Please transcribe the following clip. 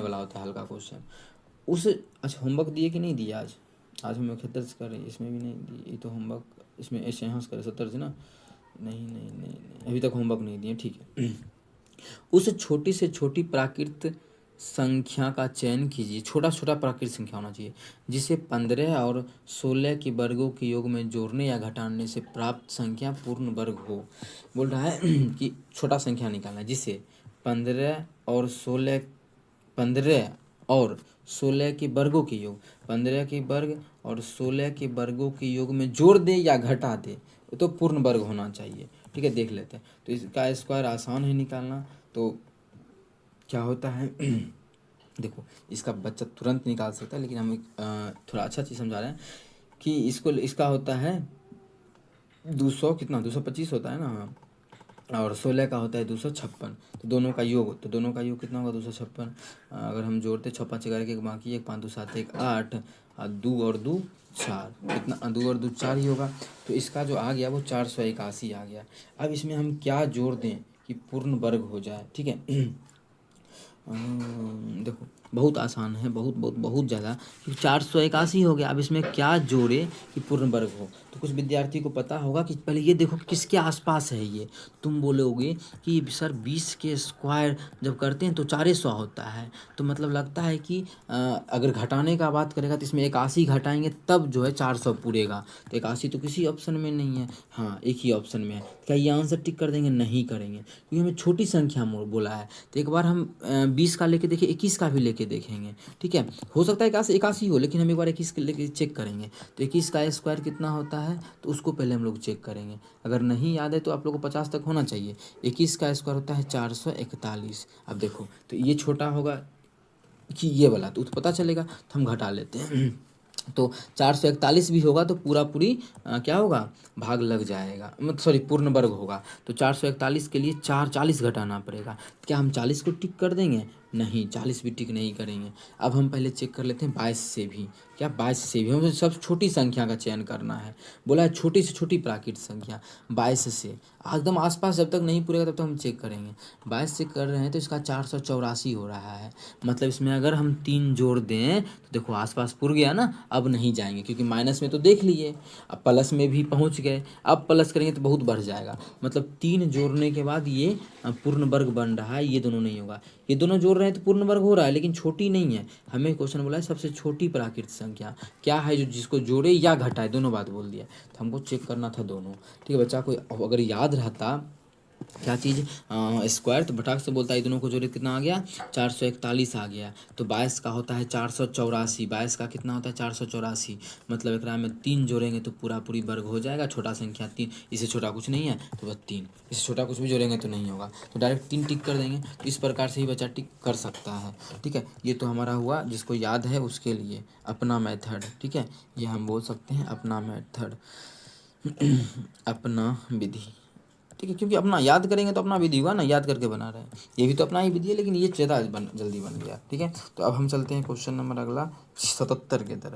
वाला होता है हल्का क्वेश्चन उस। अच्छा होमवर्क दिए कि नहीं दिए आज? आज हम 71 से कर रहे हैं, इसमें भी नहीं दिए, ये तो होमवर्क इसमें ऐसे यहाँ से करें 70 से ना। नहीं नहीं नहीं नहीं अभी तक होमवर्क नहीं दिए, ठीक है। उस छोटी से छोटी प्राकृत संख्या का चयन कीजिए, छोटा छोटा प्राकृत संख्या होना चाहिए जिसे 15 और 16 के वर्गों के योग में जोड़ने या घटाने से प्राप्त संख्या पूर्ण वर्ग हो। बोल रहा है कि छोटा संख्या निकालना है जिसे 15 और 16 के वर्गों के योग, 15 के वर्ग और 16 के वर्गों के योग में जोड़ दे या घटा दे, तो पूर्ण वर्ग होना चाहिए। ठीक है, देख लेते हैं। तो इसका स्क्वायर आसान है निकालना, तो क्या होता है देखो इसका बच्चा तुरंत निकाल सकता है, लेकिन हम थोड़ा अच्छा चीज़ समझा रहे हैं कि इसका होता है 200 कितना 225 होता है ना, हाँ, और 16 का होता है 256। तो दोनों का योग कितना होगा 256। अगर हम जोड़ते 6 5 11 के बाकी 1 5 2 7 1 8 और 2 और 2 4, कितना 2 और 2 4 ही होगा। तो इसका जो आ गया वो 481 आ गया। अब इसमें हम क्या जोड़ दें कि पूर्ण वर्ग हो जाए? ठीक है देखो बहुत आसान है, बहुत बहुत बहुत ज़्यादा, क्योंकि 481 हो गया। अब इसमें क्या जोड़े कि पूर्ण वर्ग हो? तो कुछ विद्यार्थी को पता होगा कि पहले ये देखो किसके आसपास है ये। तुम बोलोगे कि सर 20 के स्क्वायर जब करते हैं तो 400 होता है, तो मतलब लगता है कि अगर घटाने का बात करेगा तो इसमें 81 घटाएंगे तब जो है 400 पूरेगा। तो 81 तो किसी ऑप्शन में नहीं है, हाँ एक ही ऑप्शन में है। क्या ये आंसर टिक कर देंगे? नहीं करेंगे, क्योंकि हमें छोटी संख्या बोला है। तो एक बार हम 20 का लेके देखें, 21 का भी लेके देखेंगे। ठीक है, हो सकता है 81 हो, लेकिन हम एक बार 21 के लेके चेक करेंगे। तो 21 का स्क्वायर कितना होता है तो उसको पहले हम लोग चेक करेंगे। अगर नहीं याद है तो आप लोग को 50 तक होना चाहिए। 21 का स्क्वायर होता है 441। अब देखो तो ये छोटा होगा कि ये वाला, तो पता चलेगा, तो हम घटा लेते हैं। तो 441 भी होगा तो क्या होगा, भाग लग जाएगा, मतलब सॉरी पूर्ण वर्ग होगा। तो 441 के लिए 40 घटाना पड़ेगा। क्या हम 40 को टिक कर देंगे? नहीं, 40 भी टिक नहीं करेंगे। अब हम पहले चेक कर लेते हैं 22 से भी। क्या 22 से भी हमें सब छोटी संख्या का चयन करना है। बोला है छोटी से छोटी प्राकृत संख्या 22 से एकदम आसपास, जब तक नहीं पूरेगा तब तक हम चेक करेंगे। 22 से कर रहे हैं तो इसका 484 हो रहा है। मतलब इसमें अगर हम 3 जोड़ दें तो देखो आसपास पुर गया ना। अब नहीं जाएंगे क्योंकि माइनस में तो देख लिए, अब प्लस में भी पहुंच गए। अब प्लस करेंगे तो बहुत बढ़ जाएगा। मतलब 3 जोड़ने के बाद ये पूर्ण वर्ग बन रहा है, ये दोनों नहीं होगा। ये दोनों जोड़ रहे हैं तो पूर्ण वर्ग हो रहा है, लेकिन छोटी नहीं है। हमें क्वेश्चन बोला है सबसे छोटी प्राकृत संख्या क्या है जो जिसको जोड़े या घटाए, दोनों बात बोल दिया। तो हमको चेक करना था दोनों। ठीक है बच्चा, को अगर याद रहता क्या चीज़ स्क्वायर, तो फटाक से बोलता है दोनों को जोड़े कितना आ गया 441 आ गया। तो 22 का होता है 484, 22 का कितना होता है 484। मतलब एक में 3 जोड़ेंगे तो पूरी वर्ग हो जाएगा। छोटा संख्या 3, इससे छोटा कुछ नहीं है तो बस 3, इससे छोटा कुछ भी जोड़ेंगे तो नहीं होगा, तो डायरेक्ट 3 टिक कर देंगे। तो इस प्रकार से ही बच्चा टिक कर सकता है। ठीक है, ये तो हमारा हुआ जिसको याद है उसके लिए अपना मेथड। ठीक है, ये हम बोल सकते हैं अपना मेथड अपना विधि। ठीक है, क्योंकि अपना याद करेंगे तो अपना विधि हुआ ना, याद करके बना रहे हैं। ये भी तो अपना ही विधि है, लेकिन ये ज़्यादा जल्दी बन गया। ठीक है, तो अब हम चलते हैं क्वेश्चन नंबर अगला 77 के तरफ।